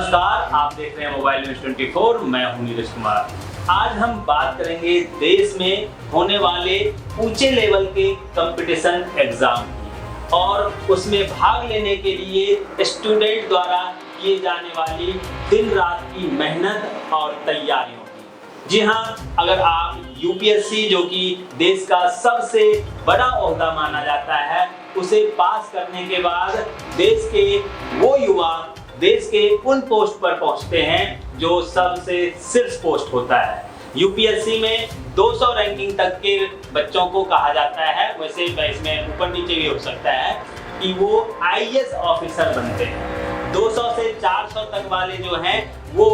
नमस्कार, आप देख रहे हैं मोबाइल न्यूज 24। मैं हूं नीरज कुमार। आज हम बात करेंगे देश में होने वाले ऊंचे लेवल के कंपटीशन एग्जाम की और उसमें भाग लेने के लिए स्टूडेंट द्वारा किए जाने वाली दिन रात की मेहनत और तैयारियों की। जी हाँ, अगर आप यूपीएससी जो कि देश का सबसे बड़ा ओहदा माना जाता है, उसे पास करने के बाद देश के वो युवा देश के उन पोस्ट पर पहुंचते हैं जो सबसे शीर्ष पोस्ट होता है। यूपीएससी में 200 रैंकिंग तक के बच्चों को कहा जाता है, वैसे इसमें ऊपर नीचे भी हो सकता है, कि वो आईएएस ऑफिसर बनते हैं। 200 से 400 तक वाले जो हैं वो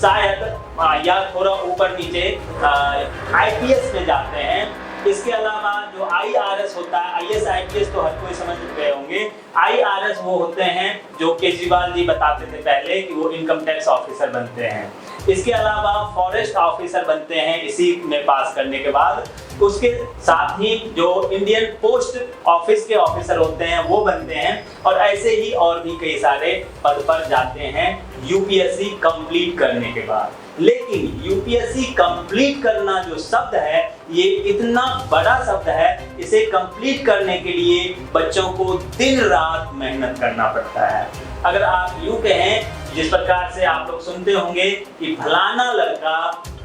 शायद या थोड़ा ऊपर नीचे आईपीएस में जाते हैं। इसके अलावा जो आईआरएस होता है, आईएएस आईपीएस तो हर कोई समझ गए होंगे। आईआरएस वो होते हैं जो केजरीवाल जी बताते थे पहले कि वो इनकम टैक्स ऑफिसर बनते हैं। इसके अलावा फॉरेस्ट ऑफिसर बनते हैं इसी में पास करने के बाद। उसके साथ ही जो इंडियन पोस्ट ऑफिस के ऑफिसर होते हैं वो बनते हैं और ऐसे ही और भी कई सारे पद पर जाते हैं यूपीएससी कंप्लीट करने के बाद। लेकिन यूपीएससी कंप्लीट करना जो शब्द है, ये इतना बड़ा शब्द है, इसे कंप्लीट करने के लिए बच्चों को दिन रात मेहनत करना पड़ता है। अगर आप यूं कहें, जिस प्रकार से आप लोग सुनते होंगे कि फलाना लड़का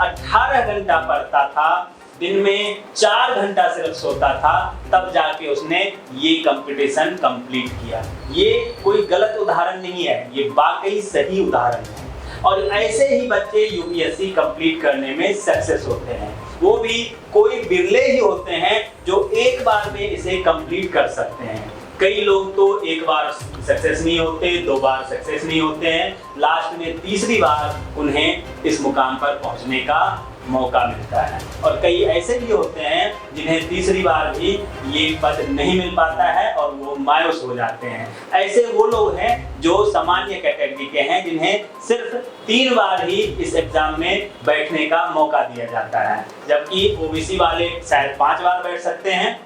18 घंटा पढ़ता था, दिन में 4 घंटा सिर्फ सोता था, तब जाके उसने ये कंपटीशन कंप्लीट किया। ये कोई गलत उदाहरण नहीं है, ये वाकई सही उदाहरण है। और ऐसे ही बच्चे यूपीएससी कंप्लीट करने में सक्सेस होते हैं। वो भी कोई बिरले ही होते हैं जो एक बार में इसे कंप्लीट कर सकते हैं। कई लोग तो एक बार सक्सेस नहीं होते, 2 बार सक्सेस नहीं होते हैं, लास्ट में तीसरी बार उन्हें इस मुकाम पर पहुंचने का मौका मिलता है। और कई ऐसे भी होते हैं जिन्हें तीसरी बार भी ये पद नहीं मिल पाता है और वो मायूस हो जाते हैं। ऐसे वो लोग हैं जो सामान्य कैटेगरी के हैं, जिन्हें सिर्फ 3 बार ही इस एग्जाम में बैठने का मौका दिया जाता है, जबकि ओबीसी वाले शायद 5 बार बैठ सकते हैं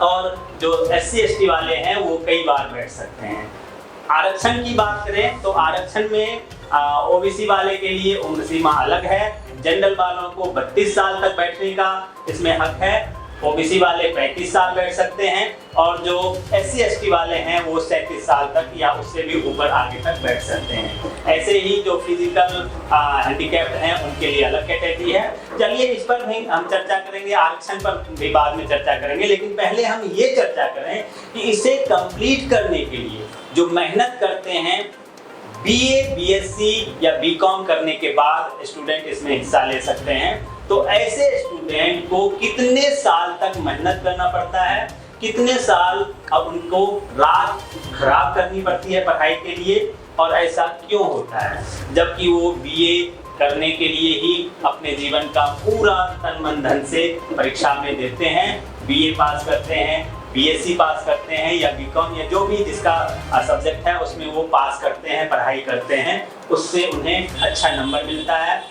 और जो एससी एसटी वाले हैं वो कई बार बैठ सकते हैं। आरक्षण की बात करें तो आरक्षण में ओबीसी वाले के लिए उम्र सीमा अलग है। जनरल वालों को 32 साल तक बैठने का इसमें हक है। ओबीसी वाले 35 साल बैठ सकते हैं और जो एससी एसटी वाले हैं वो 37 साल तक या उससे भी ऊपर आगे तक बैठ सकते हैं। ऐसे ही जो फिजिकल हैंडीकैप्ड हैं उनके लिए अलग कैटेगरी है। चलिए, इस पर भी हम चर्चा करेंगे, आरक्षण पर भी बाद में चर्चा करेंगे, लेकिन पहले हम ये चर्चा करें कि इसे कंप्लीट करने के लिए जो मेहनत करते हैं, बीए, बीएससी या बीकॉम करने के बाद स्टूडेंट इसमें हिस्सा ले सकते हैं। तो ऐसे स्टूडेंट को कितने साल तक मेहनत करना पड़ता है, कितने साल अब उनको रात खराब करनी पड़ती है पढ़ाई के लिए, और ऐसा क्यों होता है, जबकि वो बीए करने के लिए ही अपने जीवन का पूरा तन मन धन से परीक्षा में देते हैं, बीए पास करते हैं, बीएससी पास करते हैं या बीकॉम या जो भी जिसका सब्जेक्ट है उसमें वो पास करते हैं, पढ़ाई करते हैं, उससे उन्हें अच्छा नंबर मिलता है।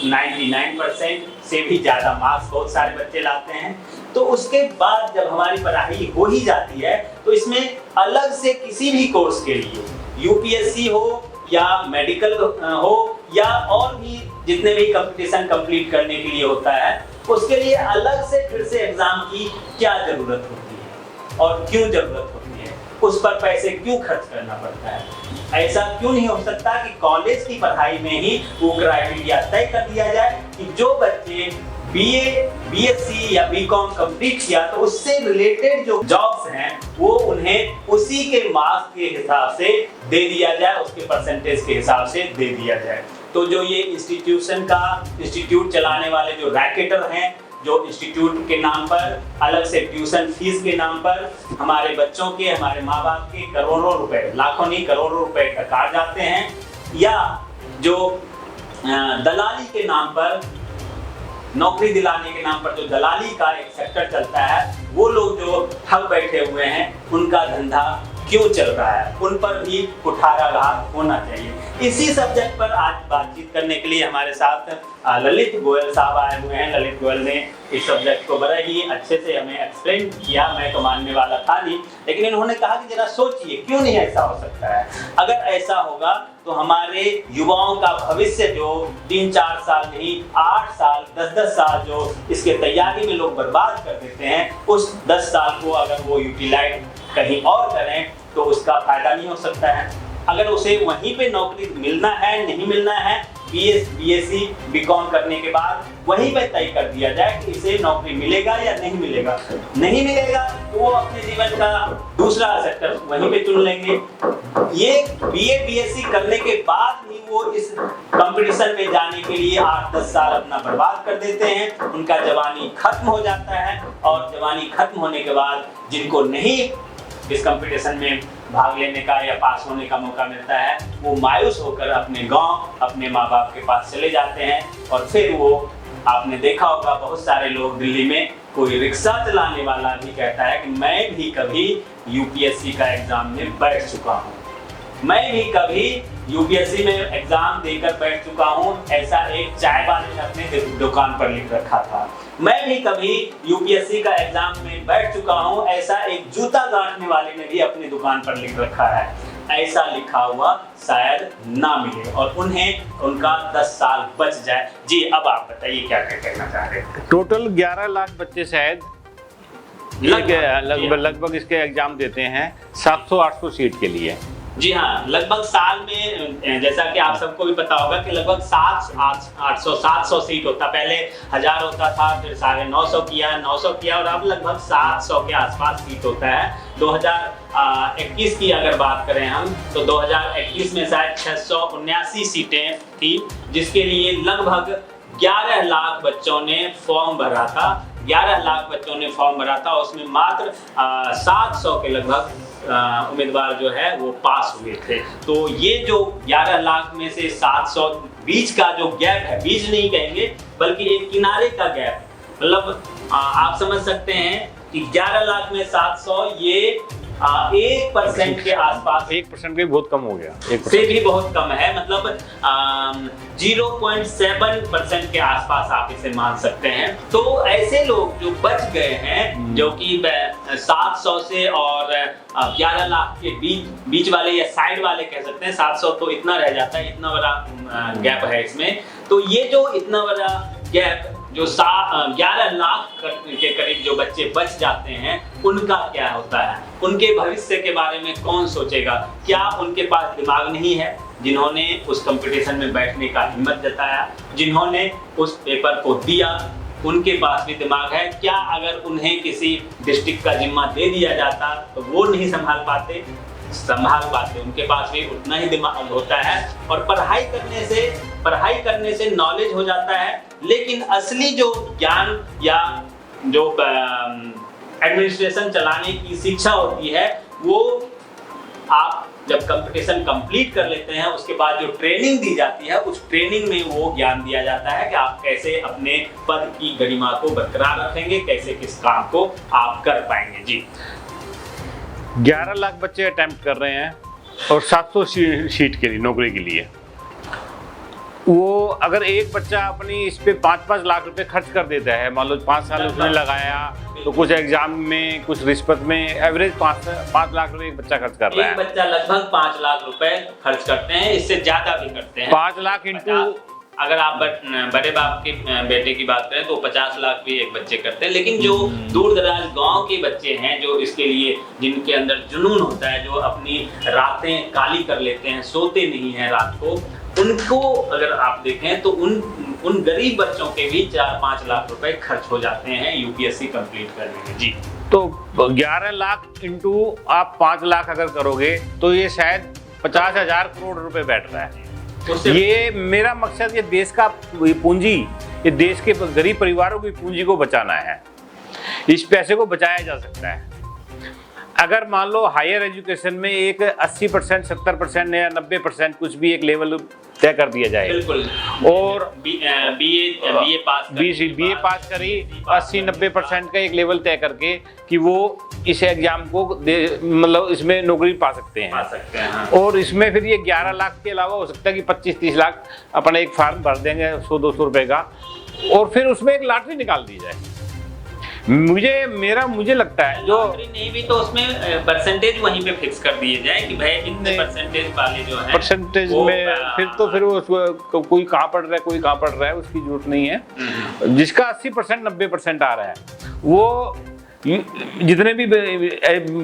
99% से भी ज़्यादा मार्क्स बहुत सारे बच्चे लाते हैं। तो उसके बाद जब हमारी पढ़ाई हो ही जाती है तो इसमें अलग से किसी भी कोर्स के लिए, यूपीएससी हो या मेडिकल हो या और भी जितने भी कंपटीशन कंप्लीट करने के लिए होता है, उसके लिए अलग से फिर से एग्जाम की क्या जरूरत होती है और क्यों जरूरत होती है, उस पर पैसे क्यों खर्च करना पड़ता है। ऐसा क्यों नहीं हो सकता कि कॉलेज की पढ़ाई में ही वो क्राइटेरिया तय कर दिया जाए कि जो बच्चे बीए, बीएससी या बीकॉम कंप्लीट किया तो उससे रिलेटेड जो जॉब्स हैं वो उन्हें उसी के मार्क्स के हिसाब से दे दिया जाए, उसके परसेंटेज के हिसाब से दे दिया जाए। तो जो ये इंस्टीट्यूट चलाने वाले जो रैकेटर हैं, जो इंस्टीट्यूट के नाम पर अलग से ट्यूशन फीस के नाम पर हमारे बच्चों के, हमारे माँ बाप के करोड़ों रुपए, लाखों नहीं करोड़ों रुपए काट जाते हैं, या जो दलाली के नाम पर, नौकरी दिलाने के नाम पर जो दलाली का एक सेक्टर चलता है, वो लोग जो ठग बैठे हुए हैं उनका धंधा क्यों चल रहा है, उन पर भी कुठाराघात होना चाहिए। इसी सब्जेक्ट पर आज बातचीत करने के लिए हमारे साथ ललित गोयल साहब आए हुए हैं। ललित गोयल ने इस सब्जेक्ट को बड़ा ही अच्छे से हमें एक्सप्लेन किया। मैं तो मानने वाला था नहीं, लेकिन इन्होंने कहा कि जरा सोचिए क्यों नहीं ऐसा हो सकता है। अगर ऐसा होगा तो हमारे युवाओं का भविष्य जो 3-4 साल नहीं 8 साल 10-10 साल जो इसके तैयारी में लोग बर्बाद कर देते हैं, उस 10 साल को अगर वो यूटिलाइज कहीं और करें तो उसका फायदा नहीं हो सकता है। अगर उसे वहीं पे नौकरी मिलना है नहीं मिलना है, बीएससी बीकॉम करने के बाद वहीं पे तय कर दिया जाए कि इसे नौकरी मिलेगा या नहीं मिलेगा। नहीं मिलेगा तो वो अपने जीवन का दूसरा सेक्टर वहीं पे चुन लेंगे। ये बीए बीएससी करने के बाद ही वो इस कंपटीशन में जाने के लिए 8-10 साल अपना बर्बाद कर देते हैं, उनका जवानी खत्म हो जाता है। और जवानी खत्म होने के बाद जिनको नहीं इस कंपटीशन में भाग लेने का या पास होने का मौका मिलता है, वो मायूस होकर अपने गांव अपने माँ बाप के पास चले जाते हैं। और फिर वो आपने देखा होगा बहुत सारे लोग दिल्ली में, कोई रिक्शा चलाने वाला भी कहता है कि मैं भी कभी यूपीएससी का एग्जाम में बैठ चुका हूँ, मैं भी कभी यूपीएससी में एग्जाम देकर बैठ चुका हूँ, ऐसा एक चाय वाले ने अपने दुकान पर लिख रखा था। मैं भी कभी यूपीएससी का एग्जाम में बैठ चुका हूँ, ऐसा एक जूता गांठने वाले ने भी अपनी दुकान पर लिख रखा है। ऐसा लिखा हुआ शायद ना मिले और उन्हें उनका 10 साल बच जाए। जी अब आप बताइए क्या क्या कहना चाह रहे हैं। टोटल 11 लाख बच्चे शायद लगभग इसके एग्जाम देते हैं 700-800 सीट के लिए। जी हाँ, लगभग साल में जैसा कि आप सबको भी पता होगा कि लगभग 700 सीट होता, पहले 1000 होता था, फिर 950 किया, 900 किया और अब लगभग 700 के आसपास सीट होता है। 2021 की अगर बात करें हम तो 2021 में शायद 679 सीटें थी, जिसके लिए लगभग 11 लाख बच्चों ने फॉर्म भरा था। 11 लाख बच्चों ने फॉर्म भरा था, उसमें मात्र 700 के लगभग उम्मीदवार जो है वो पास हुए थे। तो ये जो 11 लाख में से 700 बीच का जो गैप है, बीच नहीं कहेंगे बल्कि एक किनारे का गैप, मतलब आप समझ सकते हैं कि 11 लाख में 700 ये 1% के आसपास, 1% भी बहुत कम हो गया, से भी बहुत कम है, मतलब 0.7% के आसपास आप इसे मान सकते हैं। तो ऐसे लोग जो बच गए हैं, जो कि 700 से और 11 लाख के बीच वाले या साइड वाले कह सकते हैं, 700 तो इतना रह जाता है, इतना बड़ा गैप है इसमें। तो ये जो इतना बड़ा गैप जो 11 लाख के करीब जो बच्चे बच जाते हैं, उनका क्या होता है, उनके भविष्य के बारे में कौन सोचेगा? क्या उनके पास दिमाग नहीं है जिन्होंने उस कंपटीशन में बैठने का हिम्मत जताया, जिन्होंने उस पेपर को दिया, उनके पास भी दिमाग है? क्या अगर उन्हें किसी डिस्ट्रिक्ट का जिम्मा दे दिया जाता तो वो नहीं संभाल पाते, उनके पास भी उतना ही दिमाग होता है। और पढ़ाई करने से नॉलेज हो जाता है, लेकिन असली जो ज्ञान या जो एडमिनिस्ट्रेशन चलाने की शिक्षा होती है, वो आप जब कंपटीशन कंप्लीट कर लेते हैं उसके बाद जो ट्रेनिंग दी जाती है, उस ट्रेनिंग में वो ज्ञान दिया जाता है कि आप कैसे अपने पद की गरिमा को बरकरार रखेंगे, कैसे किस काम को आप कर पाएंगे। जी 11 लाख बच्चे अटेम्प्ट कर रहे हैं और 700 सीट के लिए नौकरी के लिए। वो अगर एक बच्चा अपनी इस पे 5-5 लाख रुपए खर्च कर देता है, मान लो 5 साल उसने लगाया, तो कुछ एग्जाम में कुछ रिश्वत में एवरेज 5 लाख रुपए एक बच्चा खर्च कर रहा है। एक बच्चा लगभग 5 लाख रुपए खर्च करते हैं, इससे ज्यादा भी करते हैं। 5 लाख इंटू, अगर आप बड़े बाप के बेटे की बात करें तो 50 लाख भी एक बच्चे करते हैं। लेकिन जो दूर दराज गांव के बच्चे हैं, जो इसके लिए जिनके अंदर जुनून होता है, जो अपनी रातें काली कर लेते हैं, सोते नहीं हैं रात को, उनको अगर आप देखें तो उन गरीब बच्चों के भी 4-5 लाख रुपए खर्च हो जाते हैं यूपीएससी कंप्लीट करने में। जी तो 11 लाख इंटू आप 5 लाख अगर करोगे तो ये शायद 50,000 करोड़ रुपए बैठ रहा है। ये मेरा मकसद, ये देश का पूंजी, ये देश के गरीब परिवारों की पूंजी को बचाना है। इस पैसे को बचाया जा सकता है अगर मान लो हायर एजुकेशन में एक 80%, 70% या 90% कुछ भी एक लेवल तय कर दिया जाए। बिल्कुल। और बीए पास करी 80-90% का एक लेवल तय करके कि वो इस एग्जाम को मतलब इसमें नौकरी पा सकते हैं। हाँ। और इसमें फिर ये 11 लाख के अलावा हो सकता है कि 25-30 लाख अपना एक फार्म भर देंगे 100-200 रुपए का, और फिर उसमें एक लॉटरी निकाल दी जाए। मुझे लगता है जो नौकरी नहीं भी तो उसमें परसेंटेज वहीं पे फिक्स कर दिए जाए कि भाई इतने परसेंटेज वाले जो है परसेंटेज में फिर वो कोई कहाँ पढ़ रहा है कोई कहाँ पढ़ रहा है उसकी जरूरत नहीं है। जिसका 80% 90% आ रहा है वो जितने भी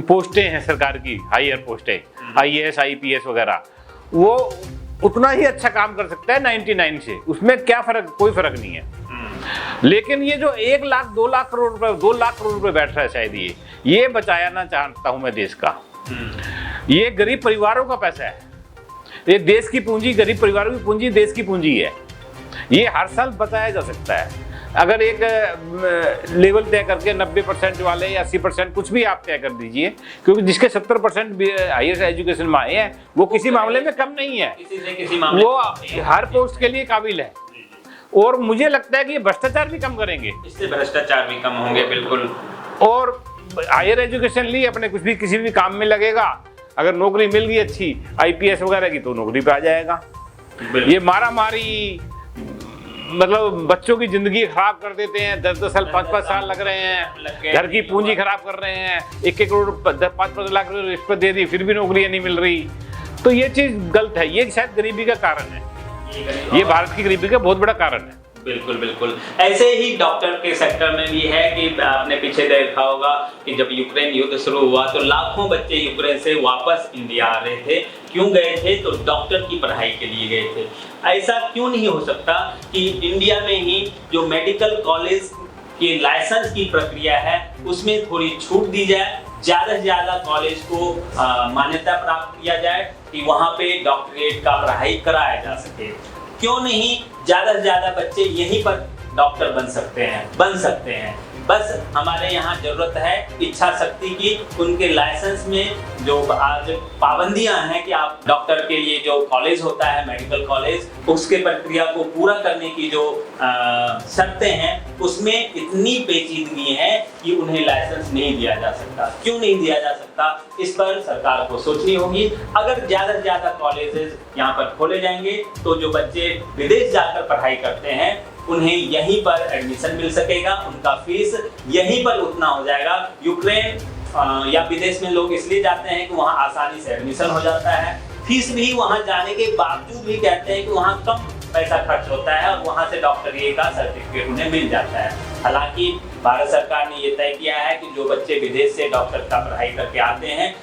पोस्टें हैं सरकार की, हायर पोस्टें, IAS IPS वगैरह, वो उतना ही अच्छा काम कर सकता है 99 से, उसमें क्या फर्क, कोई फर्क नहीं है। लेकिन ये जो 1 लाख 2 लाख करोड़ रुपए 2 लाख करोड़ रुपए बैठ रहा है शायद ये बचाया ना चाहता हूं मैं देश का। ये गरीब परिवारों का पैसा है, ये देश की पूंजी, गरीब परिवारों की पूंजी देश की पूंजी है। ये हर साल बचाया जा सकता है अगर एक लेवल तय करके 90% वाले या 80% कुछ भी आप तय कर दीजिए, क्योंकि जिसके 70% हायर एजुकेशन में आए हैं वो किसी मामले में कम नहीं है, वो हर पोस्ट के लिए काबिल है। और मुझे लगता है कि ये भ्रष्टाचार भी कम करेंगे, इससे भ्रष्टाचार भी कम होंगे। बिल्कुल। और हायर एजुकेशन ली अपने कुछ भी किसी भी काम में लगेगा, अगर नौकरी मिल गई अच्छी IPS वगैरह की तो नौकरी पे आ जाएगा। ये मारा मारी मतलब बच्चों की जिंदगी खराब कर देते हैं, 10-10 साल 5-5 साल लग रहे हैं, घर की पूंजी खराब कर रहे हैं, 1-1 करोड़ 5-5 लाख रुपए रिश्वत दे दी फिर भी नौकरियां नहीं मिल रही, तो ये चीज गलत है। ये शायद गरीबी का कारण है, ये भारत की गरीबी का बहुत बड़ा कारण है। बिल्कुल बिल्कुल। ऐसे ही डॉक्टर के सेक्टर में भी है कि आपने पीछे देखा होगा कि जब यूक्रेन युद्ध शुरू हुआ तो लाखों बच्चे यूक्रेन से वापस इंडिया आ रहे थे। क्यों गए थे? तो डॉक्टर की पढ़ाई के लिए गए थे। ऐसा क्यों नहीं हो सकता कि इंडिया में ही जो मेडिकल कॉलेज के लाइसेंस की प्रक्रिया है उसमें थोड़ी छूट दी जाए, ज़्यादा से ज़्यादा कॉलेज को मान्यता प्राप्त किया जाए कि वहाँ पे डॉक्टरेट का पढ़ाई कराया जा सके। क्यों नहीं ज़्यादा से ज़्यादा बच्चे यहीं पर डॉक्टर बन सकते हैं। बस हमारे यहाँ जरूरत है इच्छा शक्ति की। उनके लाइसेंस में जो आज पाबंदियां हैं कि आप डॉक्टर के लिए जो कॉलेज होता है मेडिकल कॉलेज, उसके प्रक्रिया को पूरा करने की जो शर्तें हैं उसमें इतनी पेचीदगी है कि उन्हें लाइसेंस नहीं दिया जा सकता। क्यों नहीं दिया जा सकता, इस पर सरकार को सोचनी होगी। अगर ज़्यादा से ज़्यादा कॉलेजेस यहाँ पर खोले जाएंगे तो जो बच्चे विदेश जाकर पढ़ाई करते हैं उन्हें यहीं पर एडमिशन मिल सकेगा, उनका फीस यहीं पर उतना हो जाएगा। यूक्रेन या विदेश में लोग इसलिए जाते हैं कि वहाँ आसानी से एडमिशन हो जाता है, फीस भी वहाँ जाने के बावजूद भी कहते हैं कि वहाँ कम पैसा खर्च होता है और वहाँ से डॉक्टरी का सर्टिफिकेट उन्हें मिल जाता है। हालांकि भारत सरकार ने ये तय किया है कि जो बच्चे विदेश से डॉक्टर का पढ़ाई करके आते हैं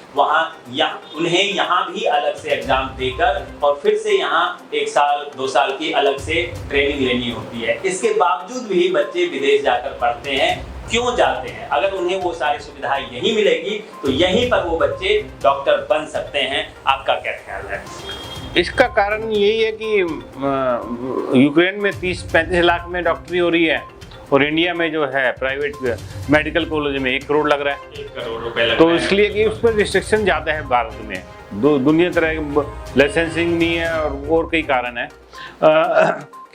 उन्हें यहाँ भी अलग से एग्जाम देकर और फिर से यहाँ 1 साल 2 साल की अलग से ट्रेनिंग लेनी होती है। इसके बावजूद भी बच्चे विदेश जाकर पढ़ते हैं। क्यों जाते हैं? अगर उन्हें वो सारी सुविधाएं यहीं मिलेगी तो यहीं पर वो बच्चे डॉक्टर बन सकते हैं। आपका क्या ख्याल है? इसका कारण यही है कि यूक्रेन में 30-35 लाख में डॉक्टरी हो रही है और इंडिया में जो है प्राइवेट मेडिकल कॉलेज में 1 करोड़ लग रहा है। 1 करोड़ रुपए लग तो रहा है। इसलिए कि उस पर रिस्ट्रिक्शन ज़्यादा है भारत में, दुनिया तरह लाइसेंसिंग नहीं है और कई कारण है।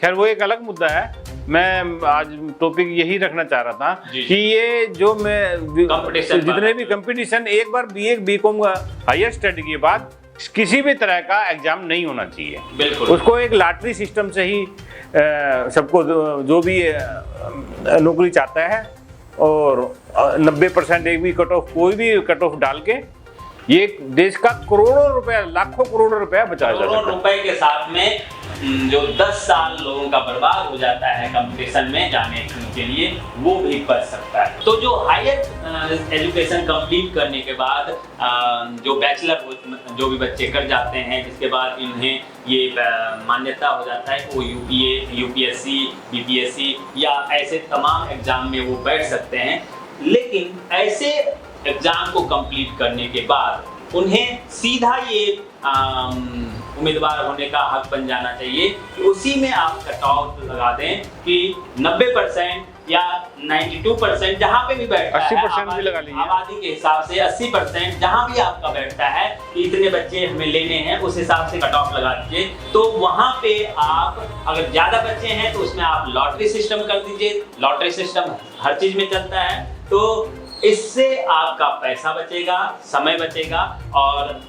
खैर वो एक अलग मुद्दा है। मैं आज टॉपिक यही रखना चाह रहा था कि ये जो मैं जितने भी कंपटीशन, एक बार BA BCom का हायर स्टडी के बाद किसी भी तरह का एग्जाम नहीं होना चाहिए। बिल्कुल। उसको एक लॉटरी सिस्टम से ही सबको जो भी नौकरी चाहता है और 90% एक भी कट ऑफ, कोई भी कट ऑफ डाल के ये देश का करोड़ों रुपए, लाखों करोड़ों रुपया बचाया जा सकता है। करोड़ों रुपए के साथ में जो 10 साल लोगों का बर्बाद हो जाता है कंपटीशन में जाने के लिए, वो भी बच सकता है। तो जो हायर एजुकेशन कंप्लीट करने के बाद जो बैचलर जो भी बच्चे कर जाते हैं, जिसके बाद इन्हें ये मान्यता हो जाता है कि वो UPSC BPSC या ऐसे तमाम एग्जाम में वो बैठ सकते हैं। लेकिन ऐसे एग्जाम को कंप्लीट करने के बाद उन्हें सीधा ये उम्मीदवार होने का हक बन जाना चाहिए कि उसी में आप कट ऑफ लगा दें कि 90% या 92% जहाँ पे भी बैठता है, 80% भी लगा लीजिए, आबादी के हिसाब से 80% जहाँ भी आपका बैठता है कि इतने बच्चे हमें लेने हैं, उस हिसाब से कट ऑफ लगा दीजिए। तो वहाँ पे आप अगर ज़्यादा बच्चे हैं तो उसमें आप लॉटरी सिस्टम कर दीजिए। लॉटरी सिस्टम हर चीज़ में चलता है, तो इससे आपका पैसा बचेगा, समय बचेगा और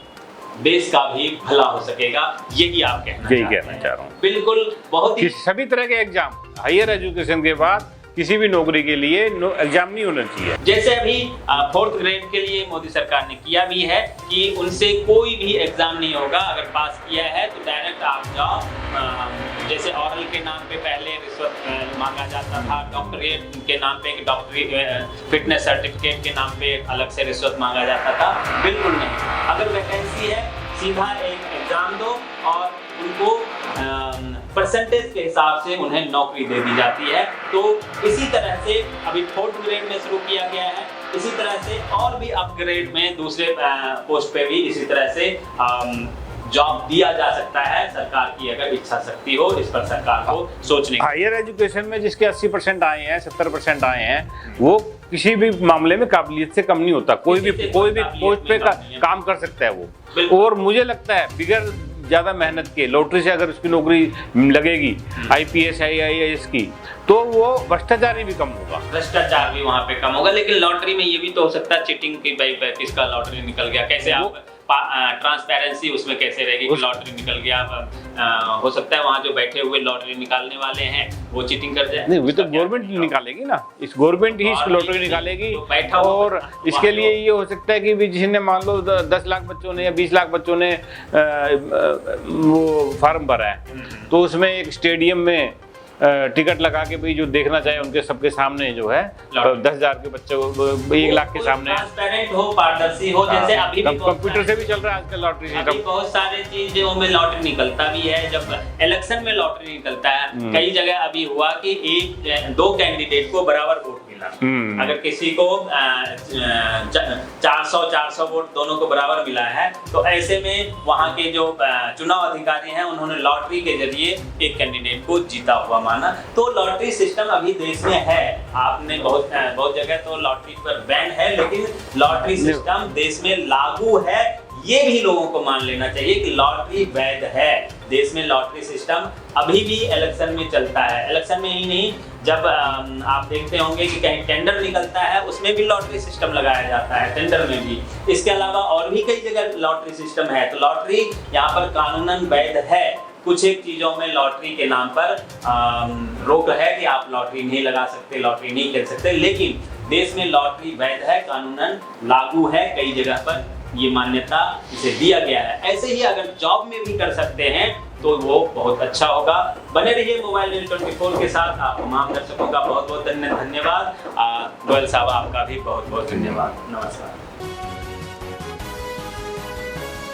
देश का भी भला हो सकेगा। यही आप कहना चाह रहा हूँ। बिल्कुल। बहुत ही सभी तरह के एग्जाम हायर एजुकेशन के बाद किसी भी नौकरी के लिए एग्जाम नहीं होना चाहिए। जैसे अभी 4th ग्रेड के लिए मोदी सरकार ने किया भी है कि उनसे कोई भी एग्जाम नहीं होगा, अगर पास किया है तो डायरेक्ट आप जाओ। जैसे ऑरल के नाम पे पहले रिश्वत मांगा जाता था, डॉक्टरेट के नाम पे डॉक्टरी फिटनेस सर्टिफिकेट के नाम पे अलग से रिश्वत मांगा जाता था, बिल्कुल नहीं। अगर वैकेंसी है सीधा एक एग्जाम दो और उनको परसेंटेज के हिसाब से उन्हें नौकरी दे दी जाती है। तो इसी तरह से अभी 4th ग्रेड में शुरू किया गया है, इसी तरह से और भी अपग्रेड में दूसरे पोस्ट पे भी इसी तरह से जॉब दिया जा सकता है। सरकार की अगर इच्छा शक्ति हो, इस पर सरकार को सोचने। हायर एजुकेशन में जिसके 80% आए हैं, 70% आए हैं, वो किसी भी मामले में काबिलियत से कम नहीं होता। कोई भी पोस्ट पे काम कर सकता है वो। और मुझे लगता है बिगर ज़्यादा मेहनत के लॉटरी से अगर उसकी नौकरी लगेगी IPS IAS की, तो वो भ्रष्टाचार भी कम होगा। भ्रष्टाचार भी वहाँ पे कम होगा। लेकिन लॉटरी में ये भी तो हो सकता है चिटिंग की, भाई किसका लॉटरी निकल गया, कैसे आप ट्रांसपेरेंसी उसमें कैसे रहेगी कि लॉटरी निकल गया। हो सकता है वहाँ जो बैठे हुए लॉटरी निकालने वाले हैं वो चीटिंग कर जाए। नहीं, वो तो गवर्नमेंट निकालेगी ना, इस गवर्नमेंट ही इसकी लॉटरी निकालेगी। और इसके लिए ये हो सकता है कि जिसने मान लो 10 लाख बच्चों ने या 20 लाख बच्चों ने वो फार्म भरा है, तो उसमें एक स्टेडियम में टिकट लगा के भाई जो देखना चाहे उनके सबके सामने जो है 10,000 के बच्चे 1 लाख के सामने ट्रांसपेरेंट हो, पारदर्शी हो। जैसे अभी कंप्यूटर से भी चल रहा है आजकल लॉटरी सिस्टम। बहुत सारे चीजों में लॉटरी निकलता भी है। जब इलेक्शन में लॉटरी निकलता है, कई जगह अभी हुआ कि 2 कैंडिडेट को बराबर वोट मिला। अगर किसी को 400 वोट दोनों को बराबर मिला है, तो ऐसे में वहाँ के जो चुनाव अधिकारी हैं उन्होंने लॉटरी के जरिए एक कैंडिडेट को जीता हुआ माना। तो लॉटरी सिस्टम अभी देश में है। आपने बहुत जगह तो लॉटरी पर बैन है, लेकिन लॉटरी सिस्टम देश में लागू है। ये भी लोगों को मान लेना चाहिए कि लॉटरी वैध है। देश में लॉटरी सिस्टम अभी भी इलेक्शन में चलता है। इलेक्शन में ही नहीं, जब आप देखते होंगे कि कहीं टेंडर निकलता है उसमें भी लॉटरी सिस्टम लगाया जाता है, टेंडर में भी। इसके अलावा और भी कई जगह लॉटरी सिस्टम है। तो लॉटरी यहाँ पर कानूनन वैध है। कुछ एक चीज़ों में लॉटरी के नाम पर रोक है कि आप लॉटरी नहीं लगा सकते, लॉटरी नहीं खेल सकते, लेकिन देश में लॉटरी वैध है, कानूनन लागू है। कई जगह पर ये मान्यता इसे दिया गया है। ऐसे ही अगर जॉब में भी कर सकते हैं तो वो बहुत अच्छा होगा। बने रहिए मोबाइल न्यूज़ 24 के साथ। आप तमाम दर्शकों का बहुत बहुत धन्यवाद। गोयल साहब आपका भी बहुत बहुत धन्यवाद। नमस्कार।